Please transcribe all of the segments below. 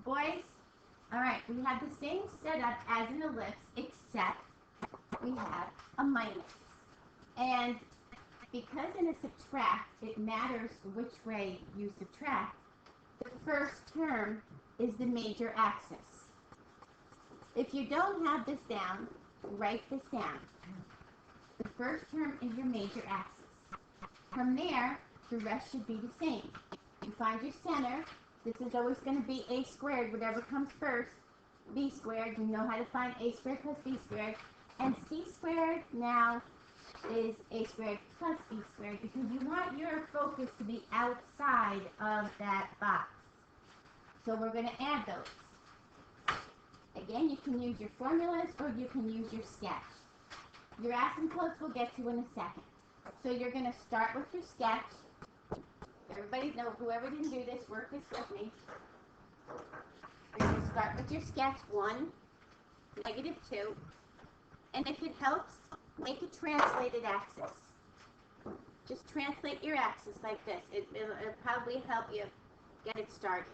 boys? All right, we have the same setup as an ellipse, except we have a minus. And because in a subtract, it matters which way you subtract, the first term is the major axis. If you don't have this down, write this down. The first term is your major axis. From there, the rest should be the same. You find your center. This is always going to be a squared, whatever comes first. B squared, you know how to find a squared plus b squared. And c squared now is a squared plus b squared because you want your focus to be outside of that box. So we're going to add those. Again, you can use your formulas or you can use your sketch. Your asymptotes we'll get to in a second. So you're going to start with your sketch. Everybody know, whoever didn't do this, work this with me. You're going to start with your sketch 1, -2. And if it helps, make a translated axis. Just translate your axis like this. It'll probably help you get it started.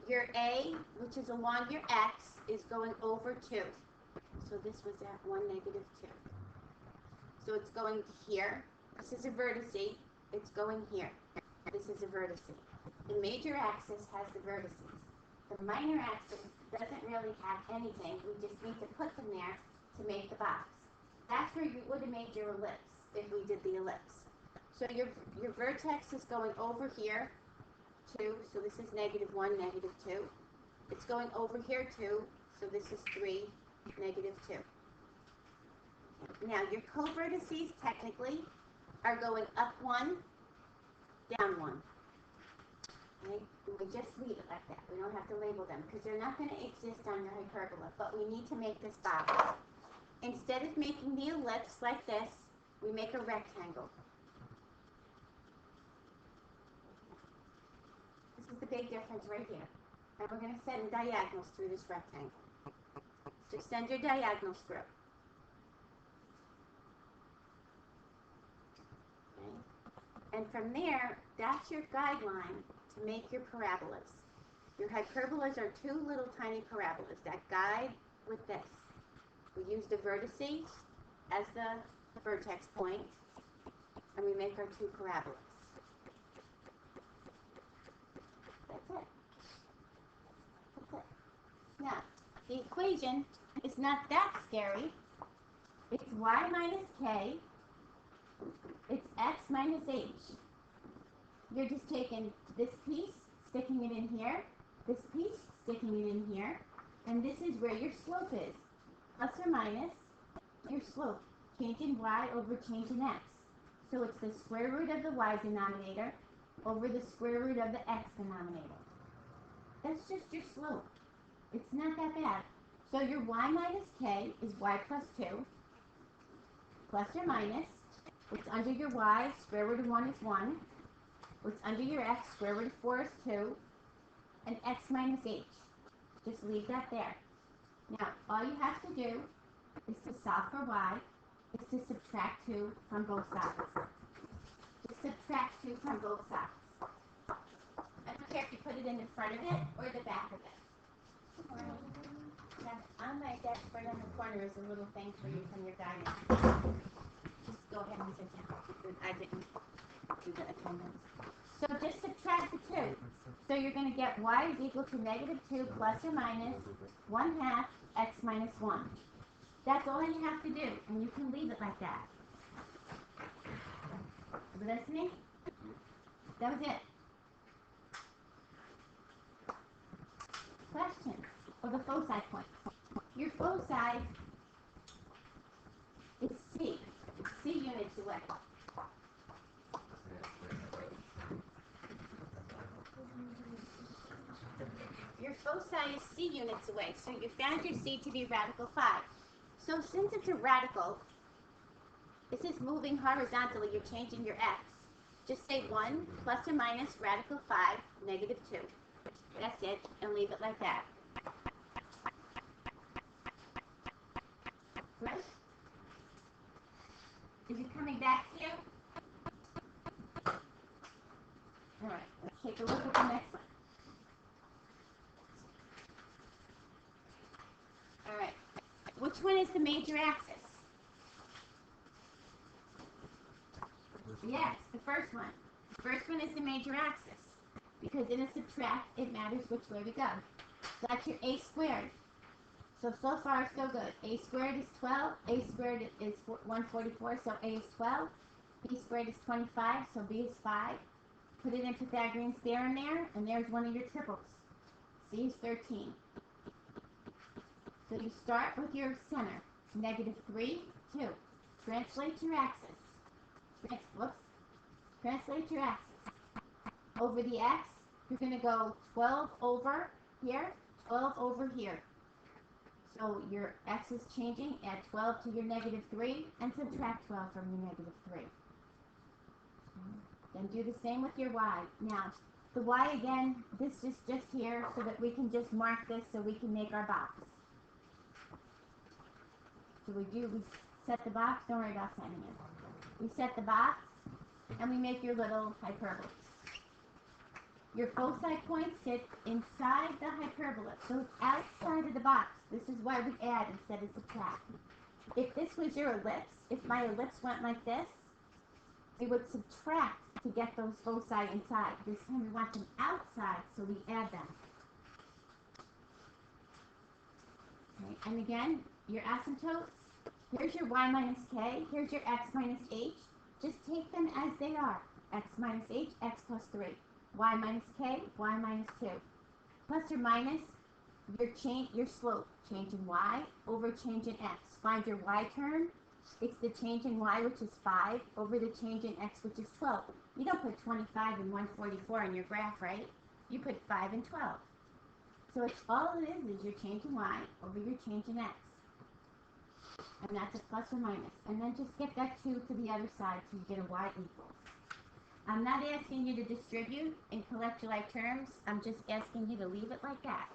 Your A, which is along your X, is going over 2. So this was at 1, -2. So it's going to here. This is a vertice. It's going here. This is a vertice. The major axis has the vertices. The minor axis doesn't really have anything. We just need to put them there to make the box. That's where you would have made your ellipse if we did the ellipse. So your vertex is going over here, 2. So this is -1, -2. It's going over here, 2. So this is 3, -2. Now, your co-vertices technically are going up 1, down 1. Okay? We just leave it like that. We don't have to label them because they're not going to exist on your hyperbola, but we need to make this box. Instead of making the ellipse like this, we make a rectangle. This is the big difference right here. And we're going to send diagonals through this rectangle. Just send your diagonals through. And from there, that's your guideline to make your parabolas. Your hyperbolas are 2 little tiny parabolas that guide with this. We use the vertices as the vertex point, and we make our 2 parabolas. That's it. That's it. Now, the equation is not that scary. It's y minus k. It's x minus h. You're just taking this piece, sticking it in here, this piece, sticking it in here, and this is where your slope is. Plus or minus your slope, changing y over changing x. So it's the square root of the y denominator over the square root of the x denominator. That's just your slope. It's not that bad. So your y minus k is y plus 2, plus or minus. What's under your y, square root of 1 is 1. What's under your x, square root of 4 is 2. And x minus h. Just leave that there. Now, all you have to do is to solve for y, is to subtract 2 from both sides. Just subtract 2 from both sides. I don't care if you put it in the front of it or the back of it. Now, on my desk right on the corner is a little thing for you from your guidance. Just go ahead and sit down. I didn't do the attendance. So just subtract the 2. So you're going to get y is equal to -2 plus or minus 1/2 x minus 1. That's all you have to do, and you can leave it like that. Listening? That was it. Questions? Or the foci point. Your foci is C. It's C units away. Your foci is C units away, so you found your C to be radical 5. So since it's a radical, this is moving horizontally, you're changing your x. Just say 1 plus or minus radical 5, -2. That's it, and leave it like that. Right? Is it coming back to you? All right, let's take a look at the next one. Which one is the major axis? Yes, the first one. The first one is the major axis. Because in a subtract, it matters which way we go. So that's your a squared. So far, so good. A squared is 12. A squared is 144, so A is 12. B squared is 25, so B is 5. Put it in Pythagorean theorem there, and there's one of your triples. C is 13. So you start with your center. -3, 2. Translate your axis. Translate your axis. Over the x, you're going to go 12 over here, 12 over here. So your x is changing. Add 12 to your -3 and subtract 12 from your -3. Then do the same with your y. Now, the y again, this is just here so that we can just mark this so we can make our box. So we set the box, don't worry about setting it. We set the box and we make your little hyperbolas. Your foci points sit inside the hyperbola, so it's outside of the box. This is why we add instead of subtract. If this was your ellipse, if my ellipse went like this, we would subtract to get those foci inside. This time we want them outside, so we add them. Okay, and again, your asymptotes, here's your y minus k, here's your x minus h. Just take them as they are. X minus h, x plus 3. Y minus k, y minus 2. Plus or minus your slope, change in y over change in x. Find your y term. It's the change in y, which is 5, over the change in x, which is 12. You don't put 25 and 144 in your graph, right? You put 5 and 12. So it's all it is your change in y over your change in x. And that's a plus or minus. And then just get that 2 to the other side so you get a y equals. I'm not asking you to distribute and collect like terms. I'm just asking you to leave it like that.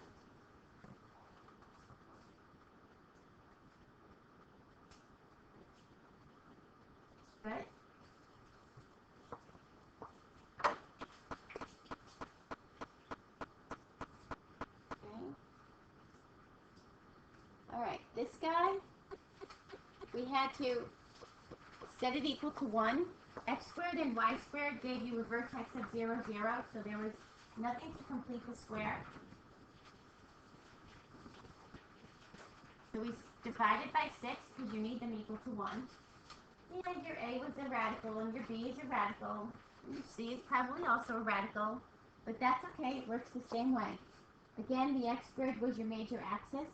Good? Okay. Alright, this guy, we had to set it equal to 1. X squared and y squared gave you a vertex of 0, 0, so there was nothing to complete the square. So we divided by 6 because you need them equal to 1. And your A was a radical, and your B is a radical. Your C is probably also a radical, but that's okay, it works the same way. Again, the x squared was your major axis.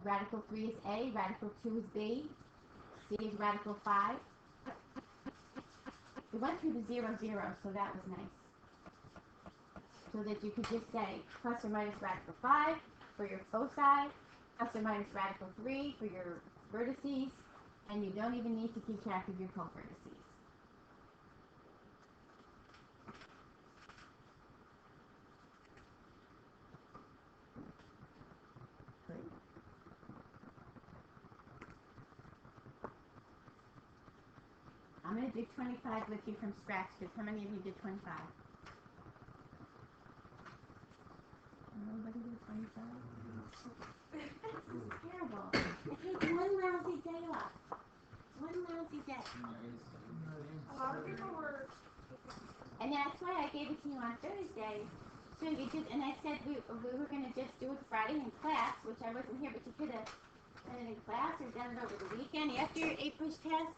Radical 3 is A, radical 2 is B, C is radical 5. We went through the 0, 0, so that was nice. So that you could just say plus or minus radical 5 for your foci, plus or minus radical 3 for your vertices, and you don't even need to keep track of your covertices. I'm going to do 25 with you from scratch, because how many of you did 25? Nobody did 25? This is terrible. Take one lousy day off. One lousy day. A lot of people were. And that's why I gave it to you on Thursday. So you could, and I said we were going to just do it Friday in class, which I wasn't here, but you could have done it in class or done it over the weekend after your 8-push test.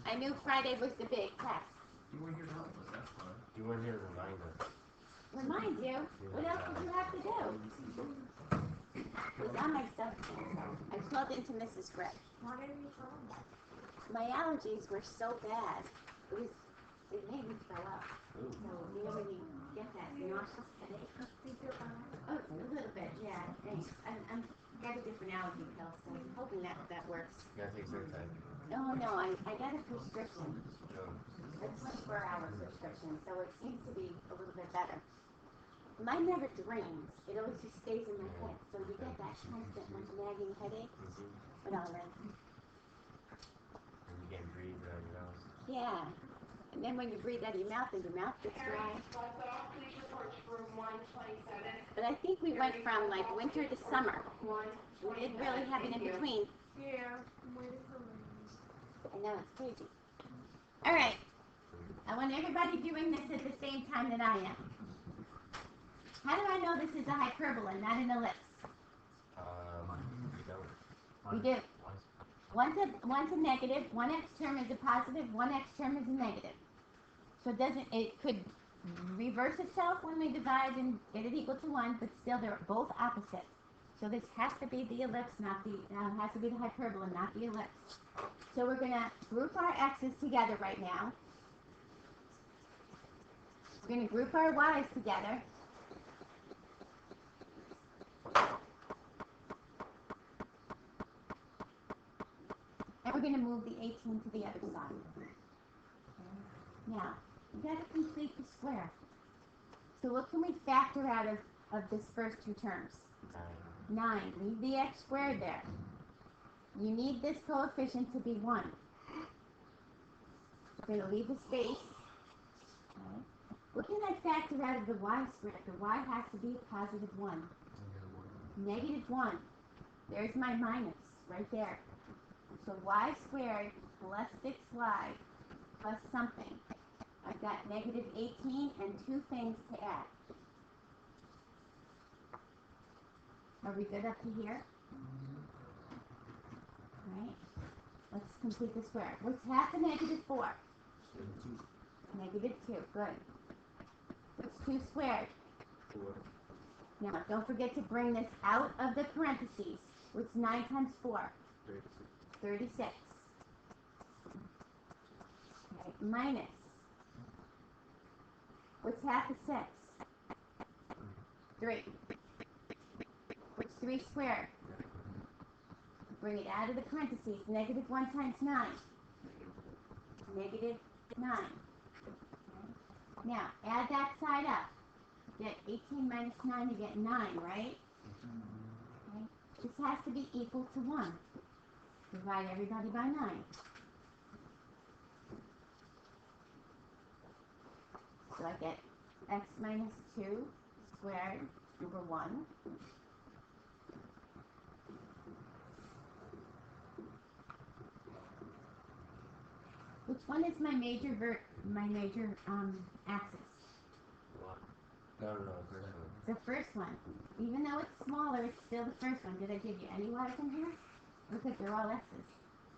I knew Friday was the big test. You weren't here to help us, that's why. You weren't here to remind us. Remind you? What else did you have to do? It was on my substance, so I called into Mrs. Gregg. Why didn't you tell them? My allergies were so bad. It made me throw up. Ooh. So you know when you get that nauseous headache? Do you feel better? Oh, a little bit, yeah. Thanks. I'm got a different allergy pill, so I'm hoping that works. You gotta take certain time. No, I got a prescription. No. A 24-hour prescription, so it seems to be a little bit better. Mine never drains. It always just stays in my head, so you get that constant like nagging headache. But all right. And you can't breathe around your house. Yeah. And then when you breathe out of your mouth, gets dry. Please report to room 127. But I think we went from like winter to summer. We didn't really have it in between. Yeah, I'm waiting for my I know, it's crazy. All right. I want everybody doing this at the same time that I am. How do I know this is a hyperbola, not an ellipse? You don't. We do. One's a negative, one x term is a positive, one x term is a negative. So it could reverse itself when we divide and get it equal to 1, but still they're both opposite. So this has to be the ellipse, has to be the hyperbola, not the ellipse. So we're going to group our x's together right now. We're going to group our y's together. And we're going to move the 18 to the other side. Now, we got to complete the square. So what can we factor out of this first two terms? 9. Leave the x squared there. You need this coefficient to be 1. We're going to leave the space. Okay. What can I factor out of the y squared? The y has to be a positive 1. Negative 1. There's my minus right there. So y squared plus 6y plus something. I've got negative 18 and 2 things to add. Are we good up to here? Alright. Let's complete the square. What's half of negative 4? Negative 2. Good. What's 2 squared? 4. Now, don't forget to bring this out of the parentheses. What's 9 times 4? 36. Okay. Minus. What's half of 6? 3. What's 3 squared? Bring it out of the parentheses. Negative 1 times 9. Negative 9. Okay. Now, add that side up. Get 18 minus 9, you get 9, right? Okay. This has to be equal to 1. Divide everybody by 9. So I get x minus 2 squared over 1. Which one is my major axis? What? No, first one. The first one. Even though it's smaller, it's still the first one. Did I give you any y's in here? Look at, they're all x's.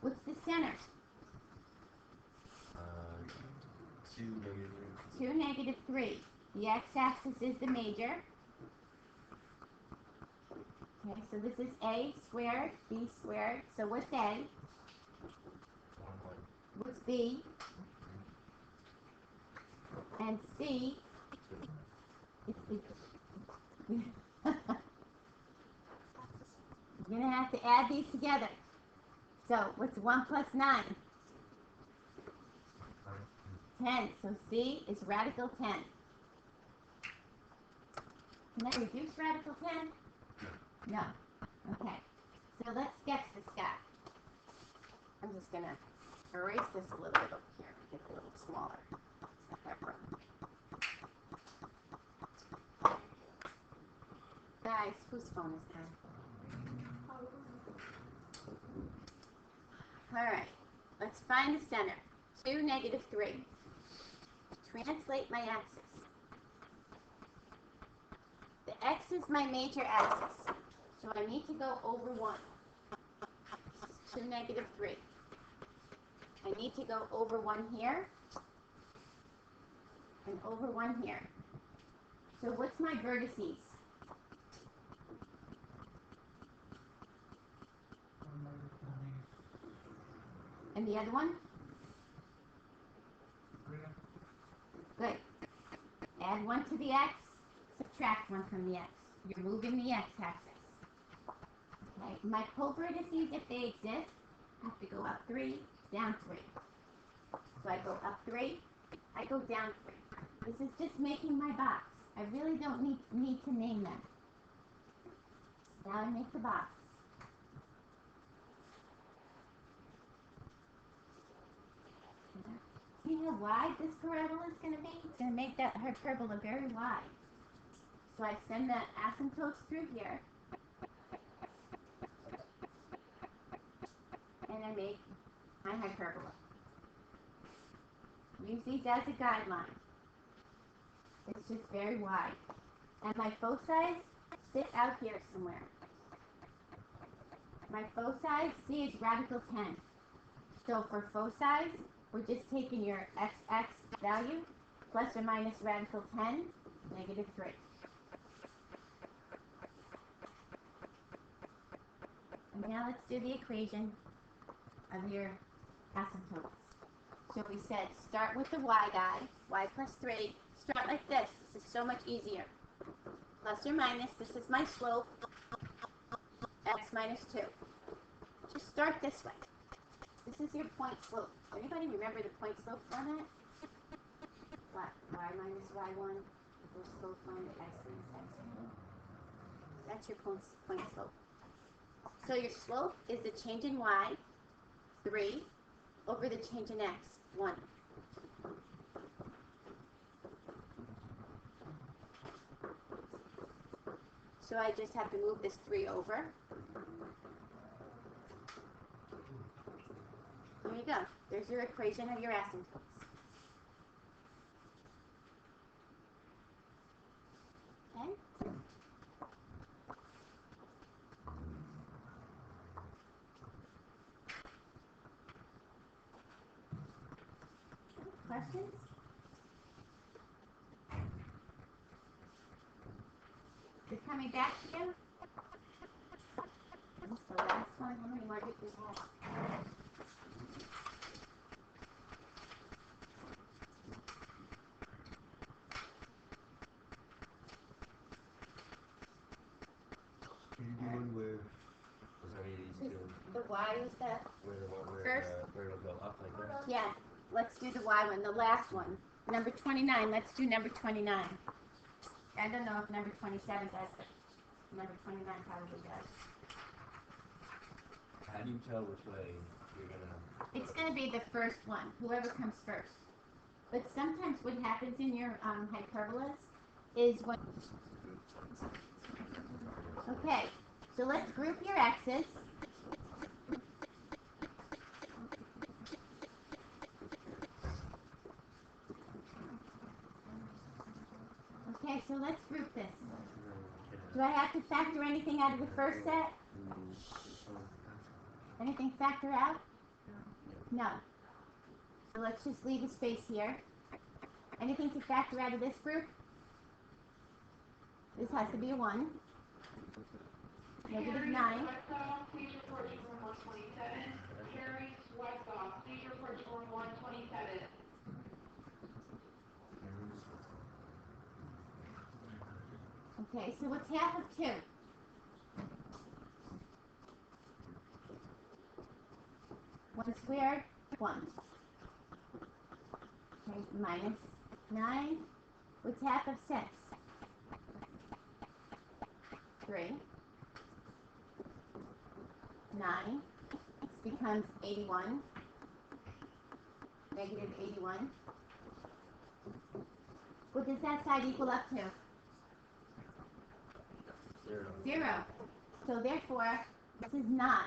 What's the center? 2, negative 2, negative 3. The x-axis is the major. Okay, so this is a squared, b squared. So what's a? 1. What's b? And c? You're going to have to add these together. So what's 1 plus 9? 10. So c is radical 10. Can I reduce radical 10? No. Okay. So let's sketch this guy. I'm just going to erase this a little bit over here. Get it a little smaller. It's not that rough. Guys, whose phone is that? Alright. Let's find the center. 2, negative 3. Translate my axis. The x is my major axis. So I need to go over 1. 2, negative 3. I need to go over 1 here. And over 1 here. So what's my vertices? And the other one? Good. Add 1 to the x, subtract 1 from the x. You're moving the x-axis. Okay. My co-vertices, if they exist, have to go up 3, down 3. So I go up 3, I go down 3. This is just making my box. I really don't need to name them. Now I make the box. See how wide this parabola is going to be? It's going to make that hyperbola very wide. So I send the asymptotes through here. And I make my hyperbola. Use these as a guideline. It's just very wide. And my foci sit out here somewhere. My foci, see, is radical 10. So for foci, we're just taking your x value, plus or minus radical 10, negative 3. And now let's do the equation of your asymptotes. So we said start with the y guy, y plus 3. Start like this. This is so much easier. Plus or minus, this is my slope, x minus 2. Just start this way. This is your point slope. Anybody remember the point slope format? What? Y minus y1 equals slope minus x minus x2. That's your point slope. So your slope is the change in y, 3, over the change in x, 1. So I just have to move this 3 over. There you go. There's your equation of your asymptotes. Okay? Questions? Is it coming back to you? That's the last one. How many more do we have? Can you do one where, was any of these two, The Y was the where the one first? where it'll go up like that? Yeah. Let's do the Y one, the last one. Number 29. Let's do number 29. I don't know if number 27 does, but number 29 probably does. How do you tell which way you're gonna? It's going to be the first one, whoever comes first. But sometimes what happens in your hyperbolas is when... Okay, so let's group your x's. Okay, so let's group this. Do I have to factor anything out of the first set? Anything factor out? No. So let's just leave a space here. Anything to factor out of this group? This has to be a 1. Negative 9. Please report to room 127. Carrie Sweatsoff, please report to room 127. Okay, so what's half of 2? 1 squared, 1. Okay, minus 9. What's half of 6? 3. 9. This becomes 81. Negative 81. What does that side equal up to? 0. So therefore, this is not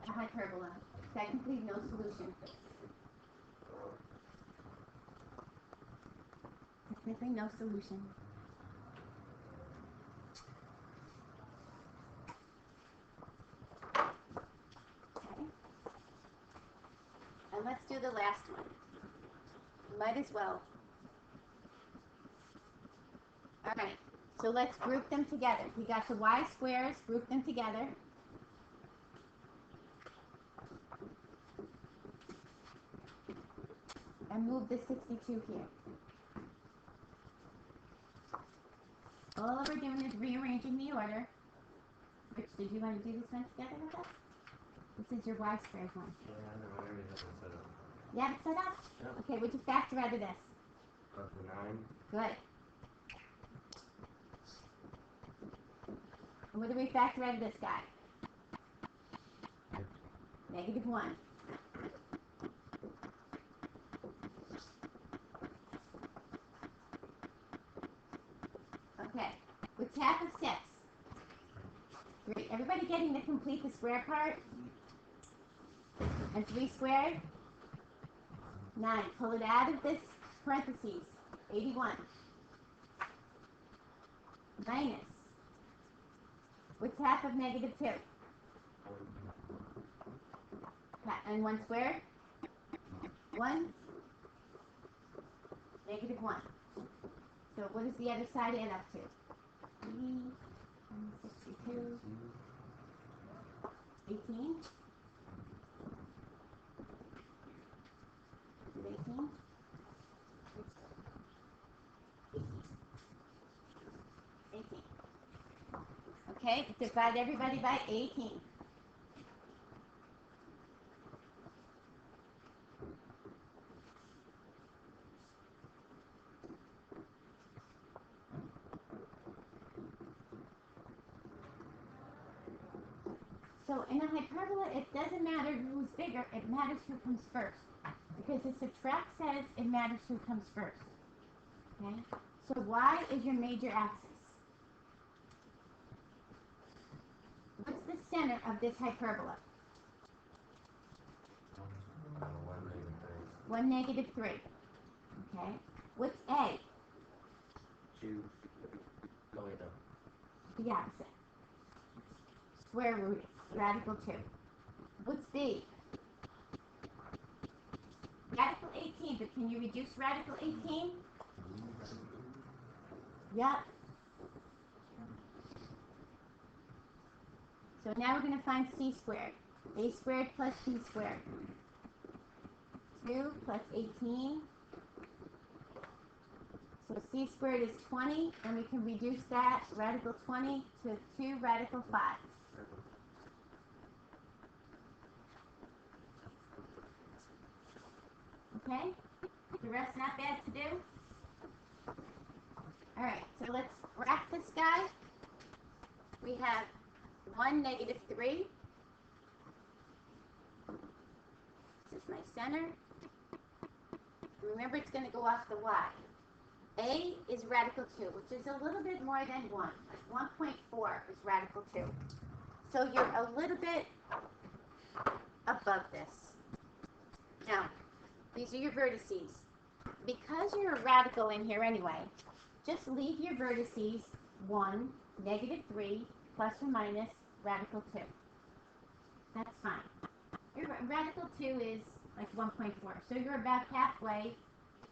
a hyperbola. Technically, no solution. Technically, no solution. Okay. And let's do the last one. Might as well. All right. So let's group them together. We got the y squares, group them together. And move the 62 here. All we're doing is rearranging the order. Rich, did you want to do this one together with us? This is your y squared one. Yeah, I know, I already have it set up. You have it set up? Yeah. Okay, what'd you factor out of this? Up to 9. Good. And what do we factor out of this guy? Negative 1. half of 6? Great. Everybody getting to complete the square part? And 3 squared? 9. Pull it out of this parentheses. 81. Minus. What's half of negative 2? And 1 squared? 1. Negative 1. So what does the other side add up to? 3, 62, 18. 18. 18. Okay, divide everybody by 18. So in a hyperbola, it doesn't matter who's bigger, it matters who comes first. Because the subtract says it matters who comes first. Okay? So y is your major axis. What's the center of this hyperbola? 1, negative 3. Okay? What's a? 2. Oh, wait, no. The opposite. Square root is radical 2. What's b? Radical 18, but can you reduce radical 18? Yep. So now we're going to find c squared. A squared plus b squared. 2 plus 18. So c squared is 20, and we can reduce that radical 20 to 2 radical 5. Okay? The rest not bad to do? Alright, so let's graph this guy. We have 1, negative 3. This is my center. Remember, it's going to go off the y. A is radical 2, which is a little bit more than 1. 1.4 is radical 2. So you're a little bit above this. Now, these are your vertices. Because you're a radical in here anyway, just leave your vertices 1, negative 3, plus or minus radical 2. That's fine. Your radical 2 is like 1.4. So you're about halfway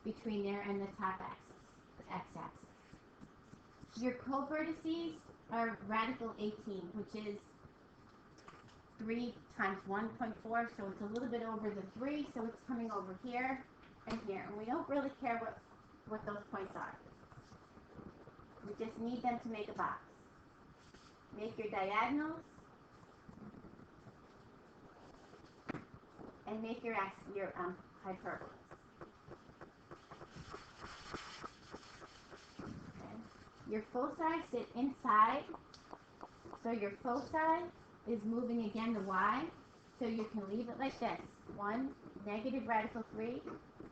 between there and the top axis, the x-axis. Your co-vertices are radical 18, which is 3 times 1.4, so it's a little bit over the 3, so it's coming over here and here. And we don't really care what those points are. We just need them to make a box. Make your diagonals and make your hyperbolas. Okay. Your foci sit inside, so your foci is moving again to y, so you can leave it like this. 1, negative radical 3,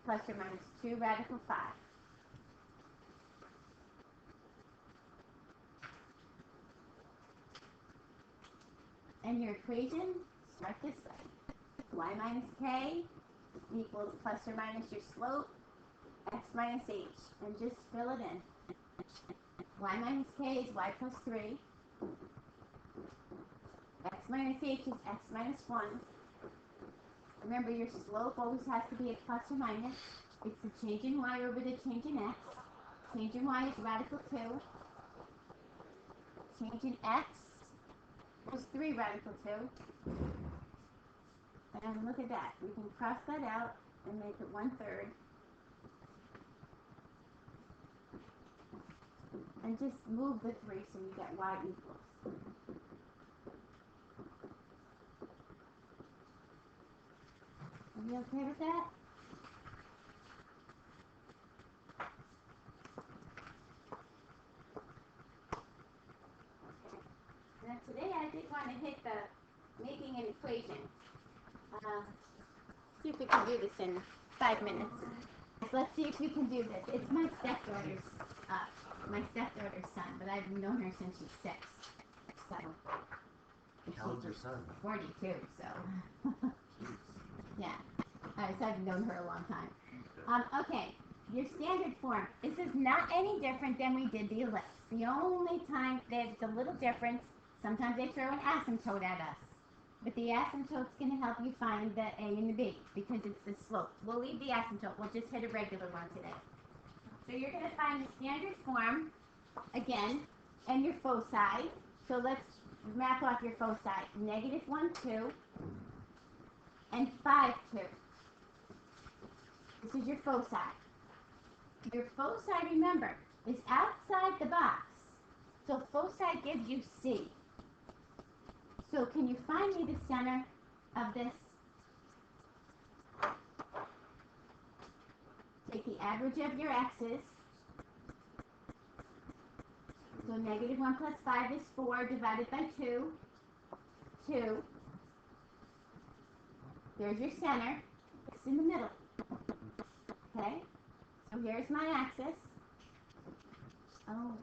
plus or minus 2 radical 5. And your equation, start this way. Y minus k equals plus or minus your slope, x minus h, and just fill it in. Y minus k is y plus 3. X minus h is x minus 1. Remember, your slope always has to be a plus or minus. It's the change in y over the change in x. Change in y is radical 2. Change in x is 3 radical 2. And look at that. We can cross that out and make it 1/3. And just move the 3 so you get y equals. Are you okay with that? Now today I did want to hit the making an equation. See if we can do this in 5 minutes. Let's see if we can do this. It's my stepdaughter's my stepdaughter's son, but I've known her since she's 6. So. How old's your son? 42, so. Jeez. Yeah. Alright, so I've known her a long time. Okay, your standard form. This is not any different than we did the ellipse. The only time there's a little difference, sometimes they throw an asymptote at us. But the asymptote's going to help you find the A and the B because it's the slope. We'll leave the asymptote. We'll just hit a regular one today. So you're going to find the standard form, again, and your foci. So let's map off your foci. -1, 2, and 5, 2. This is your foci. Your foci, remember, is outside the box. So foci gives you C. So can you find me the center of this? Take the average of your x's. So -1 plus 5 is 4 divided by 2. 2. There's your center. It's in the middle. Okay? So here's my axis. Oh.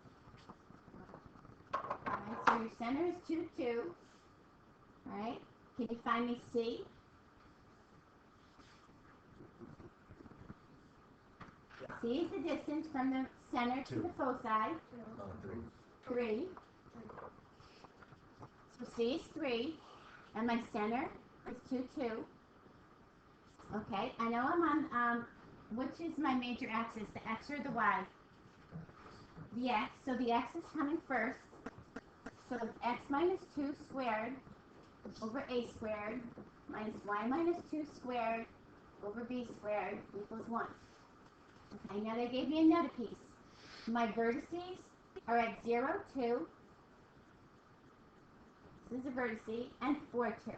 Alright, so your center is 2, 2. Alright? Can you find me C? C is the distance from the center to the foci. 3. 3. So C is 3. And my center is 2, 2. Okay, I know I'm on, which is my major axis, the X or the Y? The X, so the X is coming first. So X minus 2 squared over A squared minus Y minus 2 squared over B squared equals 1. Okay, now they gave me another piece. My vertices are at 0, 2. This is a vertice, and 4, 2.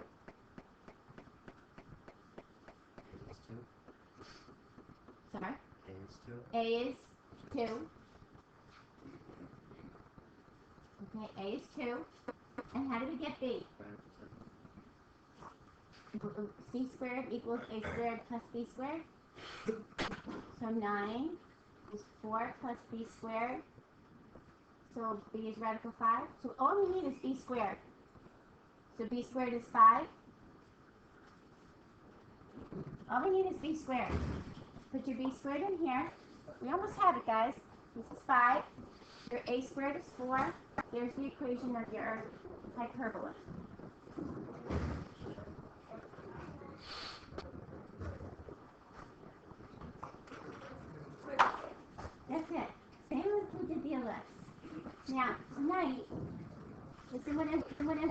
Sorry? A is 2. Okay, A is 2. And how do we get B? C squared equals A squared plus B squared. So 9 is 4 plus B squared. So B is radical 5. So all we need is B squared. So B squared is 5. All we need is B squared. Put your B squared in here. We almost have it, guys. This is 5. Your A squared is 4. There's the equation of your hyperbola. That's it. Same as we did the ellipse. Now, tonight, listen what